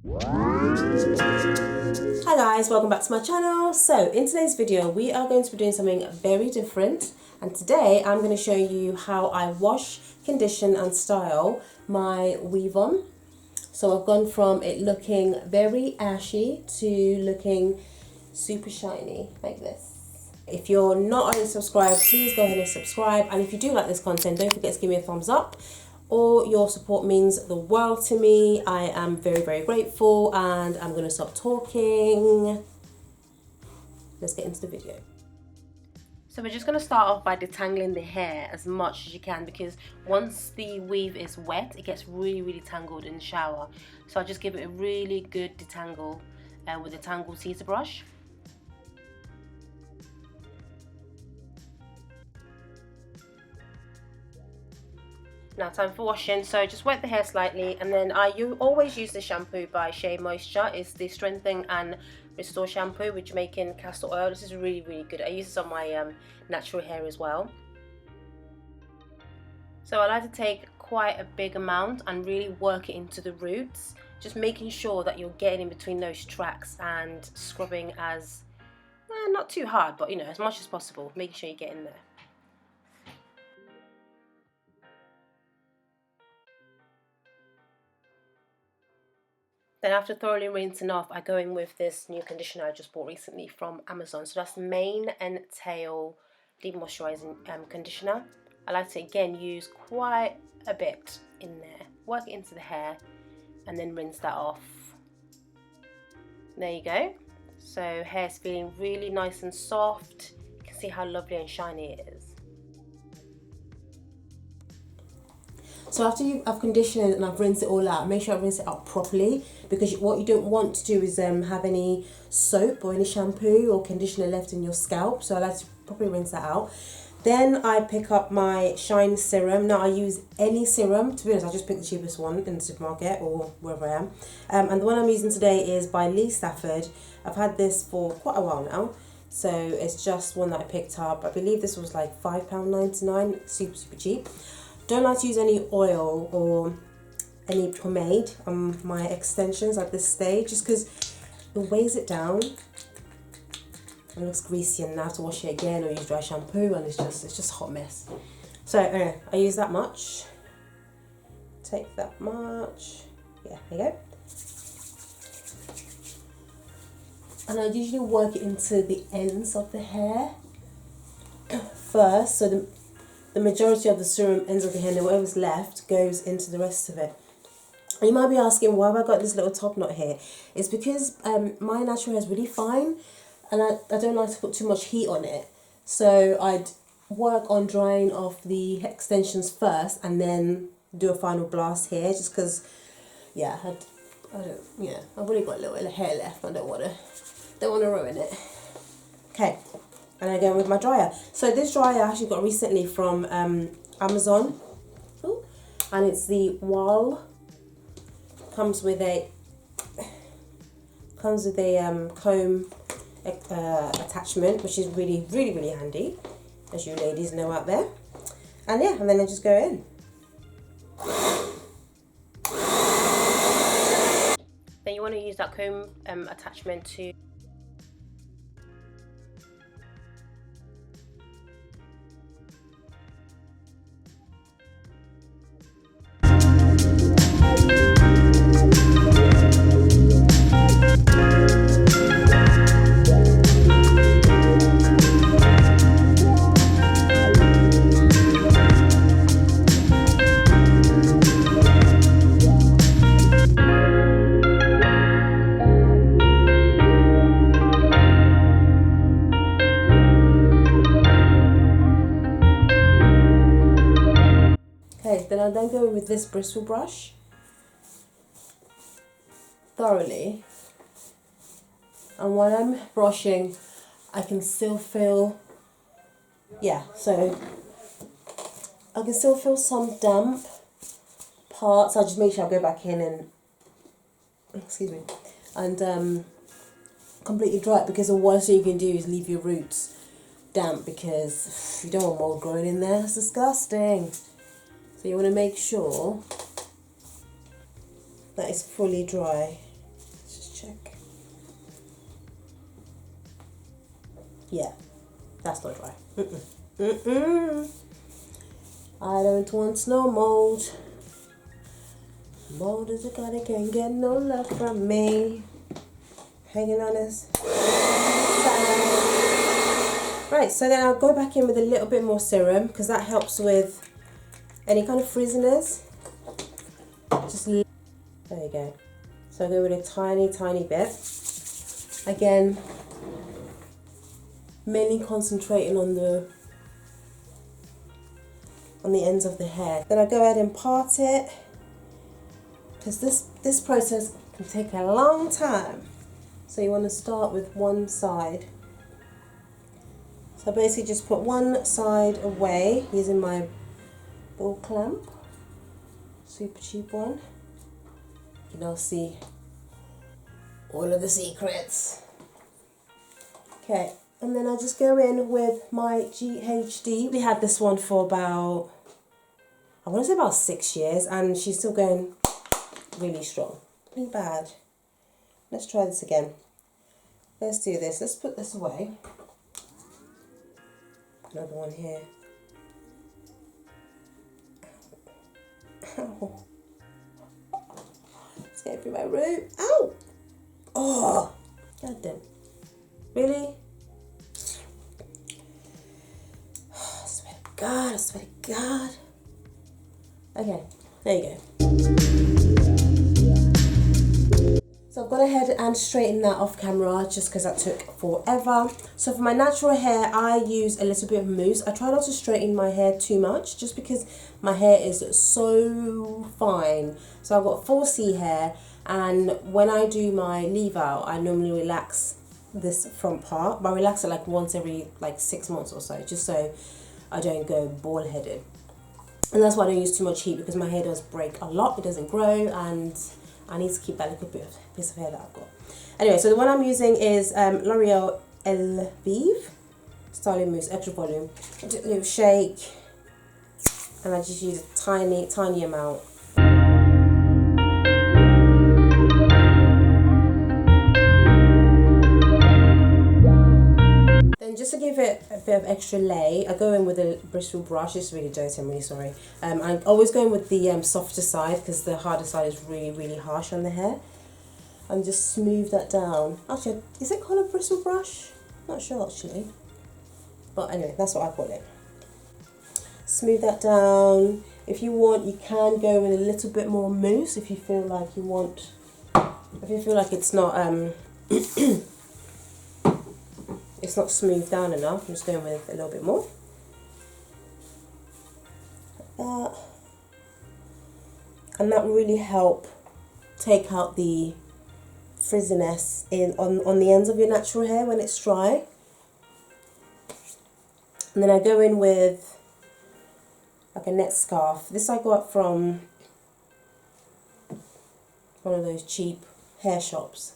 Hi guys, welcome back to my channel. So in today's video we are going to be doing something very different, and today I'm going to show you how I wash, condition and style my weave on. So I've gone from it looking very ashy to looking super shiny like this. If you're not already subscribed, please go ahead and subscribe, and if you do like this content, don't forget to give me a thumbs up. All your support means the world to me. I am very, very grateful, and I'm going to stop talking. Let's get into the video. So we're just going to start off by detangling the hair as much as you can, because once the weave is wet, it gets really, really tangled in the shower. So I just give it a really good detangle with a tangle teaser brush. Now time for washing, so just wet the hair slightly, and then you always use the shampoo by Shea Moisture. It's the Strengthen and Restore shampoo with Jamaican castor oil. This is really, really good. I use this on my natural hair as well. So I like to take quite a big amount and really work it into the roots, just making sure that you're getting in between those tracks and scrubbing as, not too hard, but as much as possible, making sure you get in there. Then after thoroughly rinsing off, I go in with this new conditioner I just bought recently from Amazon. So that's the Mane and Tail Deep Moisturizing Conditioner. I like to again use quite a bit in there, work it into the hair, and then rinse that off. There you go. So hair's feeling really nice and soft. You can see how lovely and shiny it is. So after I've conditioned and I've rinsed it all out, make sure I rinse it out properly, because what you don't want to do is have any soap or any shampoo or conditioner left in your scalp. So I like to properly rinse that out. Then I pick up my Shine Serum. Now I use any serum, to be honest. I just pick the cheapest one in the supermarket or wherever I am. And the one I'm using today is by Lee Stafford. I've had this for quite a while now. So it's just one that I picked up. I believe this was like £5.99, super, super cheap. Don't like to use any oil or any pomade on my extensions at this stage, just because it weighs it down. It looks greasy and I have to wash it again or use dry shampoo, and it's just a hot mess. So I use that much. Take that much. Yeah, there you go. And I usually work it into the ends of the hair first, so the majority of the serum ends of the hair, and whatever's left goes into the rest of it. And you might be asking, why have I got this little top knot here? It's because my natural hair is really fine, and I don't like to put too much heat on it. So I'd work on drying off the extensions first and then do a final blast here, just because, yeah, I've really got a little hair left. I don't want to ruin it. Okay. And I go with my dryer. So this dryer I actually got recently from Amazon. Ooh. And it's the Wall. Comes with a comb attachment, which is really, really, really handy, as you ladies know out there. And yeah, and then I just go in. Then you want to use that comb attachment to then I'll then go with this bristle brush thoroughly, and while I'm brushing I can still feel, so I can still feel some damp parts. I'll just make sure I go back in and completely dry it, because the worst thing you can do is leave your roots damp, because you don't want mold growing in there. It's disgusting. So you want to make sure that it's fully dry. check. Yeah, that's not dry. I don't want no mold. Mold is a guy that can't get no love from me. Hanging on this side. Right, so then I'll go back in with a little bit more serum because that helps with any kind of frizziness. There you go. So I'll go with a tiny bit. Again, mainly concentrating on the ends of the hair. Then I go ahead and part it because this process can take a long time. So you want to start with one side. So I basically just put one side away using my ball clamp, super cheap one. You can now see all of the secrets. Okay, and then I just go in with my GHD. We had this one for about, I want to say about 6 years, and she's still going really strong. Pretty bad. Let's try this again. Let's do this. Let's put this away. Another one here. Ow. Let's get through my room. Ow! Oh! God damn. Really? Oh, I swear to God, I swear to God. Okay, there you go. So I've gone ahead and straightened that off camera just because that took forever. So for my natural hair, I use a little bit of mousse. I try not to straighten my hair too much just because my hair is so fine. So I've got 4C hair, and when I do my leave out, I normally relax this front part, but I relax it like once every 6 months or so, just so I don't go bald headed. And that's why I don't use too much heat, because my hair does break a lot, it doesn't grow, and I need to keep that little piece of hair that I've got. Anyway, so the one I'm using is L'Oreal Elvive Styling Mousse Extra Volume. I do a little shake, and I just use a tiny amount. Then just to give it a bit of extra lay, I go in with a bristle brush. It's really dirty, I'm really sorry. I always go in with the softer side because the harder side is really harsh on the hair. And just smooth that down. Actually, is it called a bristle brush? Not sure actually. But anyway, that's what I call it. Smooth that down. If you want, you can go in a little bit more mousse if you feel like you want. If you feel like it's not it's not smoothed down enough, I'm just going with a little bit more. Like that. And that will really help take out the frizziness on the ends of your natural hair when it's dry. And then I go in with like a net scarf. This I got from one of those cheap hair shops.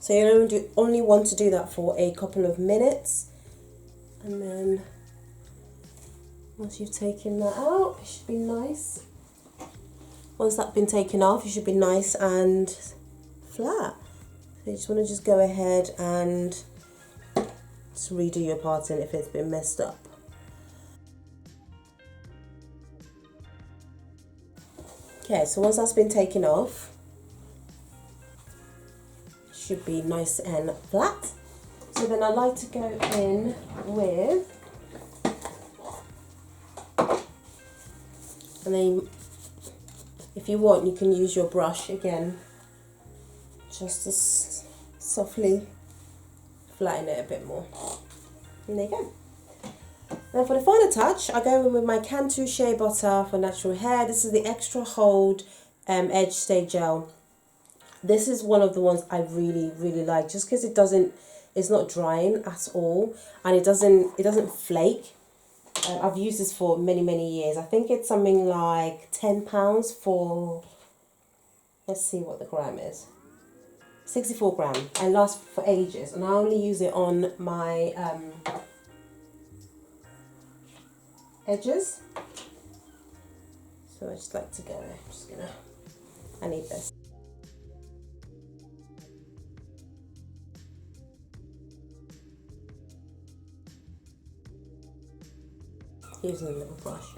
So you only want to do that for a couple of minutes, and then once you've taken that out, it should be nice. Once that's been taken off, it should be nice and flat. So you just want to just go ahead and just redo your parting if it's been messed up. Okay, so once that's been taken off, should be nice and flat. So then I like to go in with, and then if you want, you can use your brush again, just to softly flatten it a bit more. And there you go. Now for the final touch, I go in with my Cantu Shea Butter for natural hair. This is the Extra Hold Edge Stay Gel. This is one of the ones I really like, just because it doesn't It's not drying at all, and it doesn't flake. I've used this for many years. I think it's something like £10 for, let's see what the gram is, 64 gram, and lasts for ages. And I only use it on my edges. So I just like to go. I need this. Using a little brush.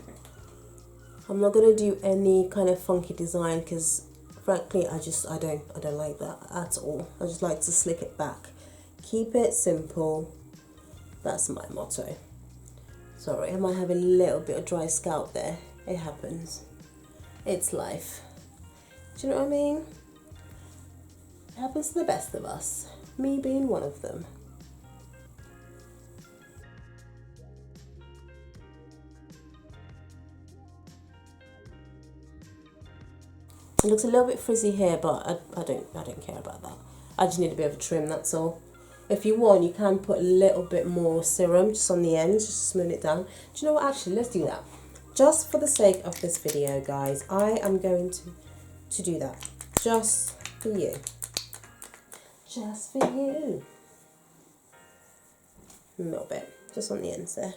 I'm not gonna do any kind of funky design because, frankly, I don't like that at all. I just like to slick it back, keep it simple. That's my motto. Sorry, I might have a little bit of dry scalp there. It happens. It's life. Do you know what I mean? It happens to the best of us. Me being one of them. It looks a little bit frizzy here, but I don't care about that. I just need a bit of a trim, that's all. If you want, you can put a little bit more serum just on the ends, just to smooth it down. Do you know what? Actually, let's do that. Just for the sake of this video, guys, I am going to do that. Just for you. Just for you. A little bit, just on the ends there.